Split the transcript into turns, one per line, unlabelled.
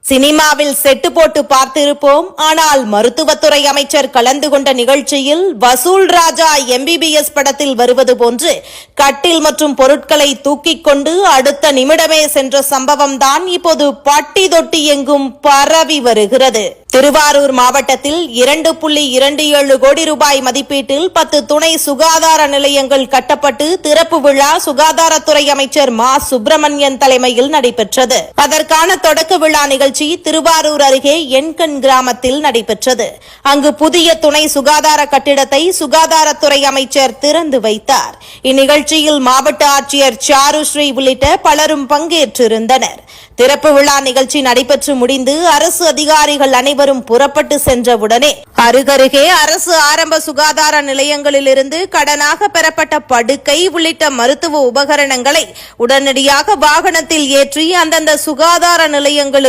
சினிமாவில் செட்டு போட்டு பார்த்திருப்போம். ஆனால் மருத்துவத்துறை அமைச்சர் கலந்து கொண்ட நிகழ்ச்சியில் வசூல் ராஜா MBBS படத்தில் வருவது போன்று கட்டில் மற்றும் பொருட்களை தூக்கிக் கொண்டு அடுத்த நிமிடமே சென்ற சம்பவம் தான் இப்போது பட்டி தொட்டி எங்கும் பரவி வருகிறது. திருவாரூர் மாவட்டத்தில் 2.27 கோடி ரூபாய் மதிப்பீட்டில் 10 துணை சுகாதார நிலையங்கள் கட்டப்பட்டு திறப்பு விழா சுகாதாரத்துறை அமைச்சர் மா சுப்பிரமணியன் தலைமையில் நடைபெற்றது. அதற்கான தொடக்க விழா நிகழ்ச்சி திருவாரூர் அருகே எண்கண் கிராமத்தில் நடைபெற்றது. அங்கு புதிய துணை சுகாதார கட்டிடத்தை சுகாதாரத்துறை அமைச்சர் திறந்து வைத்தார். இந்நிகழ்ச்சியில் மாவட்ட ஆட்சியர் சாருஸ்ரீ உள்ளிட்ட பலரும் பங்கேற்றிருந்தனர். திறப்பு விழா நிகழ்ச்சி நடைபெற்று முடிந்து அரசு அதிகாரிகள் அனைவரும் புறப்பட்டு சென்றவுடனே அருகருகே அரசு ஆரம்ப சுகாதார நிலையங்களிலிருந்து கடனாக பெறப்பட்ட படுக்கை உள்ளிட்ட மருத்துவ உபகரணங்களை உடனடியாக வாகனத்தில் ஏற்றி அந்தந்த சுகாதார நிலையங்களுக்கு